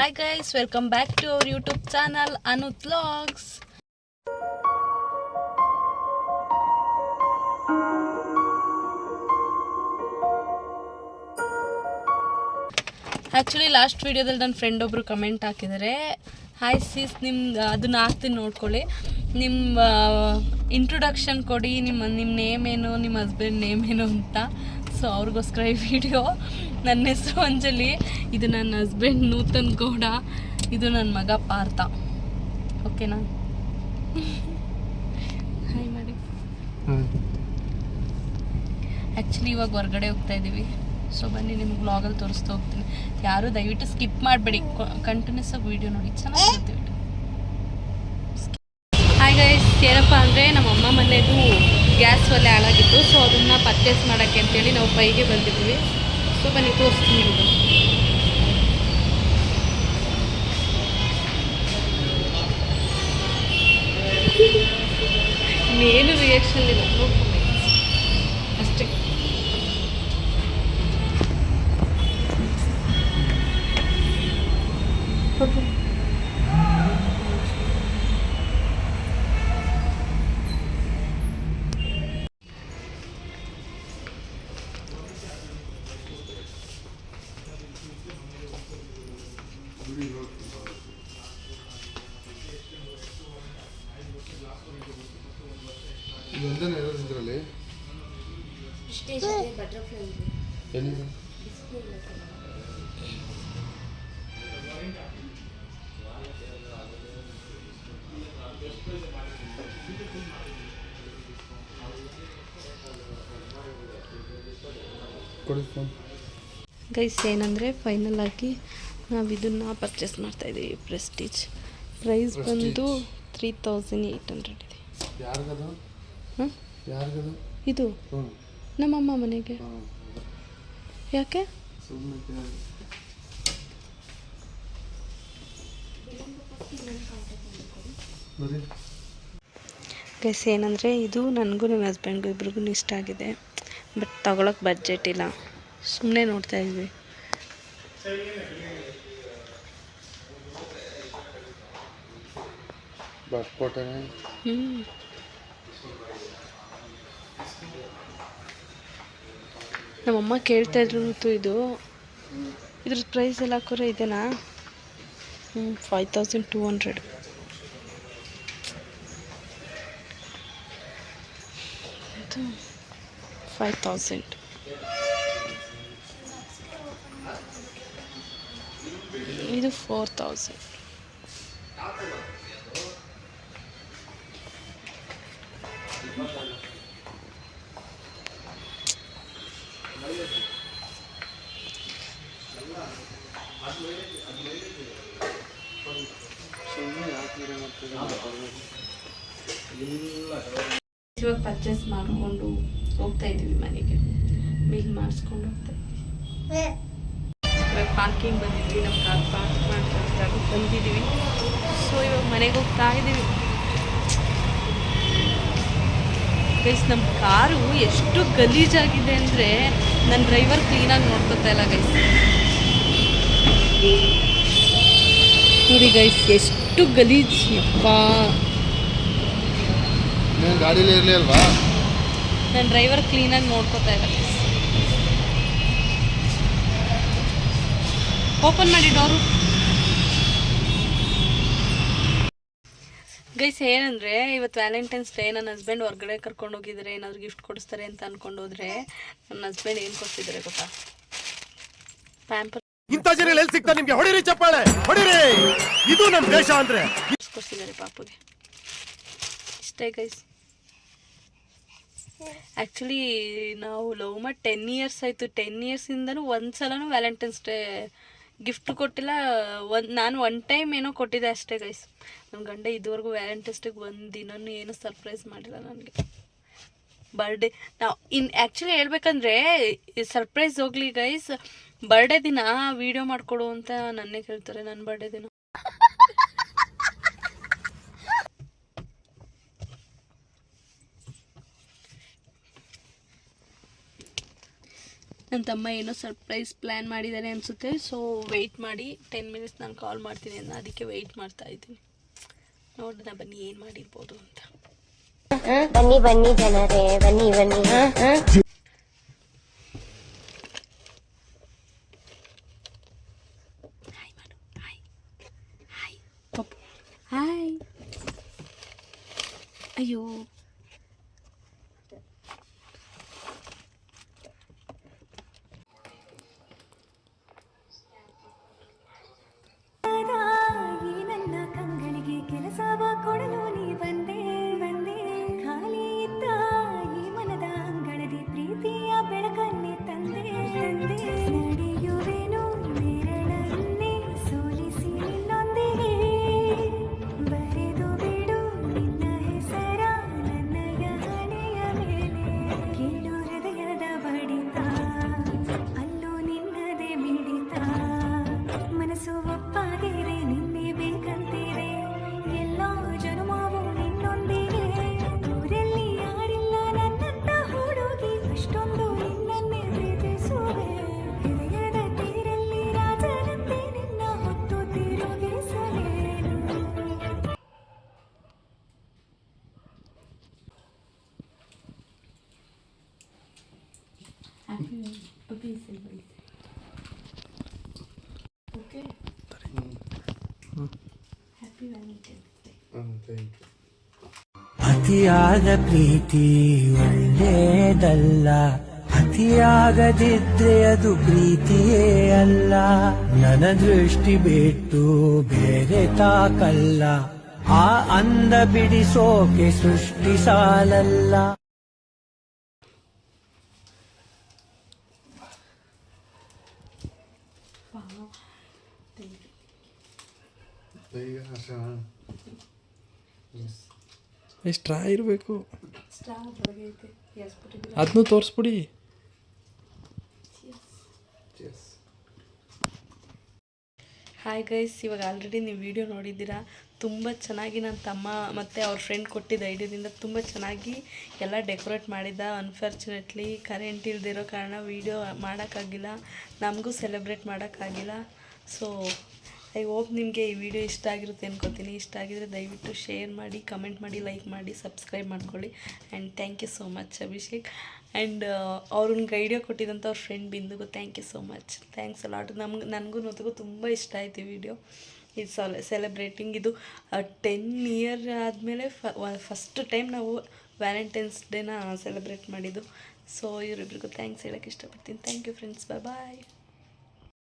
Hi guys, welcome back to our YouTube channel Anut Vlogs. Actually last ವೀಡಿಯೋದಲ್ಲಿ ನನ್ನ friend ಒಬ್ಬರು comment ಹಾಕಿದ್ದಾರೆ, hi seize ನಿಮ್ಮ ಅದನ್ನ ಹಾಕ್ತೀನಿ ನೋಡ್ಕೊಳ್ಳಿ, ನಿಮ್ಮ ಇಂಟ್ರೊಡಕ್ಷನ್ ಕೊಡಿ, ನಿಮ್ಮ ನೇಮ್ ಏನು, ನಿಮ್ಮ ಹಸ್ಬೆಂಡ್ ನೇಮ್ ಏನು ಅಂತ. ಸೊ ಅವ್ರಿಗೋಸ್ಕರ ಈ ವಿಡಿಯೋ. ನನ್ನ ಹೆಸರು ಅಂಜಲಿ, ಇದು ನನ್ನ ಹಸ್ಬೆಂಡ್ ನೂತನ್ ಗೌಡ, ಇದು ನನ್ನ ಮಗ ಪಾರ್ಥ. ಓಕೆನಾ? ಹಾಯ್ ಮಾಡಿ. ಆ್ಯಕ್ಚುಲಿ ಇವಾಗ ಹೊರಗಡೆ ಹೋಗ್ತಾ ಇದ್ದೀವಿ. ಸೊ ಬನ್ನಿ ನಿಮ್ಗೆ ವ್ಲಾಗಲ್ಲಿ ತೋರಿಸ್ತಾ ಹೋಗ್ತೀನಿ. ಯಾರು ದಯವಿಟ್ಟು ಸ್ಕಿಪ್ ಮಾಡಬೇಡಿ, ಕಂಟಿನ್ಯೂಸ್ ಆಗಿ ವೀಡಿಯೋ ನೋಡಿ, ಚೆನ್ನಾಗಿರುತ್ತೆ ವಿಡಿಯೋ. ಹಾಯ್ ಗೈಸ್, ಏನಪ್ಪ ಅಂದರೆ ನಮ್ಮಮ್ಮ ಮನೆಯದು ಗ್ಯಾಸ್ ಒಲೆ ಹಾಳಾಗಿತ್ತು. ಸೊ ಅದನ್ನು ಪರ್ಚೇಸ್ ಮಾಡೋಕ್ಕೆ ಅಂತೇಳಿ ನಾವು ಪೈಗೆ ಬಂದಿದ್ವಿ. ಸೊ ಬನ್ನಿ ತೋರಿಸ್ತೀನಿ ನಿಮಗೆ. ಇನ್ನೇನು ರಿಯಾಕ್ಷನ್ ಇಲ್ಲ, ನೋಡ್ಕೊಂಡು ಅಷ್ಟೇ. ಒಂದನೇ ಇರೋದು ಇದರಲ್ಲಿ ಎಲ್ಲಿದೆ? ಕೊಡಿ ಫೋನ್. ಗೈಸ್ ಏನಂದರೆ ಫೈನಲ್ ಆಗಿ ನಾವು ಇದನ್ನು ಪರ್ಚೇಸ್ ಮಾಡ್ತಾಯಿದ್ದೀವಿ. ಪ್ರೆಸ್ಟೀಜ್ ಪ್ರೈಸ್ ಬಂದು 3800 ಇದೆ. ಯಾರಿಗದು? ಹಾಂ, ಯಾರಿಗದು? ಇದು ನಮ್ಮಮ್ಮ ಮನೆಗೆ. ಯಾಕೆ? ಗೈಸ್ ಏನಂದರೆ ಇದು ನನಗೂ ನನ್ನ ಹಸ್ಬೆಂಡ್ಗೂ ಇಬ್ರಿಗೂ ಇಷ್ಟ ಆಗಿದೆ, ಬಟ್ ತಗೊಳಕ್ಕೆ ಬಡ್ಜೆಟ್ ಇಲ್ಲ, ಸುಮ್ಮನೆ ನೋಡ್ತಾ ಇದ್ವಿ. ನಮ್ಮಮ್ಮ ಕೇಳ್ತಾ ಇದ್ರು, ಇದು ಇದ್ರ ಪ್ರೈಸ್ ಎಲ್ಲ ಹಾಕೋರೆ ಇದೆನಾ? 5200. ಇದು 5000. ಇದು 4000. ಇವಾಗ ಪರ್ಚೇಸ್ ಮಾಡಿಕೊಂಡು ಹೋಗ್ತಾ ಇದ್ದೀವಿ ಮನೆಗೆ, ಬಿಲ್ ಮಾಡಿಸ್ಕೊಂಡು ಹೋಗ್ತಾ ಇದ್ದೀವಿ. ಇವಾಗ ಪಾರ್ಕಿಂಗ್ ಬಂದಿದ್ವಿ, ನಮ್ಮ ಕಾರ್ ಪಾರ್ಕ್ ಮಾಡ್ಕೊಂಡು ಬಂದಿದ್ದೀವಿ. ಸೊ ಇವಾಗ ಮನೆಗೆ ಹೋಗ್ತಾ ಇದ್ದೀವಿ. ಗೈಸ್ ನಮ್ಮ ಕಾರು ಎಷ್ಟು ಗಲೀಜಾಗಿದೆ ಅಂದರೆ ನನ್ನ ಡ್ರೈವರ್ ಕ್ಲೀನಾಗಿ ನೋಡ್ಕೊತಾ ಇಲ್ಲ ಗೈಸ್. ನೋಡಿ ಗೈಸ್ ಎಷ್ಟು ಗಲೀಜ್, ಯಪ್ಪ. ಗಾಡಿಲೇ ಇರಲಿ ಅಲ್ವಾ? ನನ್ನ ಡ್ರೈವರ್ ಕ್ಲೀನಾಗಿ ನೋಡ್ಕೊತಾ ಇಲ್ಲ ಗೈಸ್. ಓಪನ್ ಮಾಡಿ ಡೋರು. ಗೈಸ್ ಏನಂದರೆ ಇವತ್ತು ವ್ಯಾಲೆಂಟೈನ್ಸ್ ಡೇ, ನನ್ನ ಹಸ್ಬೆಂಡ್ ಹೊರಗಡೆ ಕರ್ಕೊಂಡು ಹೋಗಿದ್ದಾರೆ, ಏನಾದರೂ ಗಿಫ್ಟ್ ಕೊಡಿಸ್ತಾರೆ ಅಂತ ಅಂದ್ಕೊಂಡು ಹೋದರೆ ನನ್ನ ಹಸ್ಬೆಂಡ್ ಏನು ಕೊಡ್ತಿದ್ದಾರೆ ಗೊತ್ತಾ? ಪ್ಯಾಂಪರ್. ಇಂಥ ಜನ ಎಲ್ಲಿ ಸಿಗ್ತಾರೆ ನಿಮಗೆ? ಹೊಡಿರಿ ಚಪ್ಪಾಳೆ, ಹೊಡಿರಿ. ಇದು ನಮ್ಮ ದೇಶ ಅಂದ್ರೆ ಕೊಡ್ತಿದ್ದಾರೆ ಪಾಪುಗೆ. ಇಷ್ಟೇ ಗೈಸ್. ಆ್ಯಕ್ಚುಲಿ ನಾವು ಲವ್ ಮಾಡಿ 10 ಇಯರ್ಸ್ ಆಯಿತು. 10 ಇಯರ್ಸಿಂದನೂ ಒಂದು ಸಲನೂ ವ್ಯಾಲೆಂಟೈನ್ಸ್ ಡೇ ಗಿಫ್ಟ್ ಕೊಟ್ಟಿಲ್ಲ. ನಾನು ಒನ್ ಟೈಮ್ ಏನೋ ಕೊಟ್ಟಿದ್ದೆ ಅಷ್ಟೇ ಗೈಸ್. ನನ್ನ ಗಂಡ ಇದುವರೆಗೂ ವ್ಯಾಲೆಂಟೈನ್ಸ್ ಡೇಗೆ ಒಂದು ದಿನನೂ ಏನೂ ಸರ್ಪ್ರೈಸ್ ಮಾಡಿಲ್ಲ ನನಗೆ. ಬರ್ಡೇ ನಾವು ಆ್ಯಕ್ಚುಲಿ ಹೇಳ್ಬೇಕಂದ್ರೆ ಸರ್ಪ್ರೈಸ್ ಹೋಗ್ಲಿ ಗೈಸ್, ಬರ್ಡೇ ದಿನ ವೀಡಿಯೋ ಮಾಡಿಕೊಡು ಅಂತ ನನ್ನೇ ಕೇಳ್ತಾರೆ. ನನ್ನ ಬರ್ಡೇ ದಿನ ನನ್ನ ತಮ್ಮ ಏನೋ ಸರ್ಪ್ರೈಸ್ ಪ್ಲ್ಯಾನ್ ಮಾಡಿದ್ದಾರೆ ಅನಿಸುತ್ತೆ. ಸೊ ವೆಯ್ಟ್ ಮಾಡಿ 10 ಮಿನಿಟ್ಸ್ ನಾನು ಕಾಲ್ ಮಾಡ್ತೀನಿ ಅನ್ನೋ ಅದಕ್ಕೆ ವೆಯ್ಟ್ ಮಾಡ್ತಾ ಇದ್ದೀನಿ. ನೋಡೋಣ ಬನ್ನಿ ಏನು ಮಾಡಿರ್ಬೋದು ಅಂತ. ಬನ್ನಿ ಬನ್ನಿ ಜನರೇ, ಬನ್ನಿ ಬನ್ನಿ. ಹಾಯ್ ಮಾಡು, ಹಾಯ್ ಹಾಯ್ ಪಪ್ಪು, ಹಾಯ್. ಅಯ್ಯೋ ನನ್ನ ಕಂಗಳಿಗೆ ಕೆಲಸವ ಕೊಡಲು ನೀ ಬಂದೆ ಬಂದೆ. ಖಾಲಿ ಇದ್ದ ಈ ಮನದ ಅಂಗಳದಿ ಪ್ರೀತಿಯ ಬೆಳಕನ್ನೇ ತಂದೆ ತಂದೆ. ನಡೆಯುವೆನು ನೆರಳನ್ನೇ ಸೋಲಿಸಿ ನಿನ್ನೊಂದಿಗೆ. ಬರೆದು ಬಿಡು ನಿನ್ನ ಹೆಸರ ನನ್ನಯ ಹಣೆಯ ಮೇಲೆ. ಕೇಳು ಹೃದಯದ ಬಡಿತ, ಅಲ್ಲೂ ನಿನ್ನದೇ ಮಿಡಿತ. ಮನಸ್ಸು ಒಪ್ಪಾಗಿದೆ ನಿನ್ನೆ ಬೇಕಂತೀರೆ. ಎಲ್ಲ ಜನುಮಾವು ನಿನ್ನೊಂದಿಗೆ. ಊರಲ್ಲಿ ಯಾರಿಲ್ಲ ನನ್ನಂತ ಹುಡುಗಿ, ಅಷ್ಟೊಂದು ನಿನ್ನನ್ನೇ ಪ್ರೀತಿಸುವೆ. ಹೃದಯದ ತೀರಲ್ಲಿ ರಾಜನಂತೆ ನಿನ್ನ ಹೊತ್ತು ತಿರುಗಿಸಲೇನು. Okay, happy valentine's day. Thank you. ಅತಿಯಾದ ಪ್ರೀತಿ ಒಳ್ಳೆಯದಲ್ಲ, ಅತಿಯಾಗದಿದ್ರೆ ಅದು ಪ್ರೀತಿಯೇ ಅಲ್ಲ. ನನ್ನ ದೃಷ್ಟಿ ಬಿಟ್ಟು ಬೇರೆ ತಾಕಲ್ಲ, ಆ ಅಂದ ಬಿಡಿಸೋಕೆ ಸೃಷ್ಟಿ ಸಾಲಲ್ಲ. ಈಗ ಅಷ್ಟೇ. ಸ್ಟ್ರಾ ಇರಬೇಕು, ಸ್ಟ್ರಾ ಹೊರಗೆ ಐತೆ, ಎಸ್ಬಿಟ್ಟಿದ್ದೀನಿ. ಅದನ್ನೂ ತೋರಿಸ್ಬಿಡಿ. Cheers. ಹಾಯ್ ಗೈಸ್, ಇವಾಗ ಆಲ್ರೆಡಿ ನೀವು ವಿಡಿಯೋ ನೋಡಿದ್ದೀರಾ. ತುಂಬ ಚೆನ್ನಾಗಿ ನನ್ನ ತಮ್ಮ ಮತ್ತು ಅವ್ರ ಫ್ರೆಂಡ್ ಕೊಟ್ಟಿದ್ದ ಐಡಿಯಾದಿಂದ ತುಂಬ ಚೆನ್ನಾಗಿ ಎಲ್ಲ ಡೆಕೋರೇಟ್ ಮಾಡಿದ್ದ. ಅನ್ಫಾರ್ಚುನೇಟ್ಲಿ ಕರೆಂಟ್ ಇಲ್ದಿರೋ ಕಾರಣ ವೀಡಿಯೋ ಮಾಡೋಕ್ಕಾಗಿಲ್ಲ, ನಮಗೂ ಸೆಲೆಬ್ರೇಟ್ ಮಾಡೋಕ್ಕಾಗಿಲ್ಲ. ಸೊ ಐ ಹೋಪ್ ನಿಮಗೆ ಈ ವಿಡಿಯೋ ಇಷ್ಟ ಆಗಿರುತ್ತೆ ಅನ್ಕೋತೀನಿ. ಇಷ್ಟ ಆಗಿದರೆ ದಯವಿಟ್ಟು ಶೇರ್ ಮಾಡಿ, ಕಮೆಂಟ್ ಮಾಡಿ, ಲೈಕ್ ಮಾಡಿ, ಸಬ್ಸ್ಕ್ರೈಬ್ ಮಾಡ್ಕೊಳ್ಳಿ. And thank you so much Abhishek. And ಅವ್ರನ್ನ ಐಡಿಯಾ ಕೊಟ್ಟಿದ್ದಂಥ ಅವ್ರ ಫ್ರೆಂಡ್ ಬಿಂದುಗೂ thank you so much. Thanks a lot. ನನಗೂ ತುಂಬ ಇಷ್ಟ ಆಯಿತು ಈ ವಿಡಿಯೋ. ಇದು ಸೆಲೆಬ್ರೇಟಿಂಗ್ ಇದು 10 ಇಯರ್ ಆದಮೇಲೆ ಫಸ್ಟ್ ಟೈಮ್ ನಾವು ವ್ಯಾಲೆಂಟೈನ್ಸ್ ಡೇನ ಸೆಲೆಬ್ರೇಟ್ ಮಾಡಿದ್ದು. ಸೊ ಇವರಿಬ್ರಿಗೂ ಥ್ಯಾಂಕ್ಸ್ ಹೇಳೋಕ್ಕೆ ಇಷ್ಟಪಡ್ತೀನಿ. Thank you friends, bye.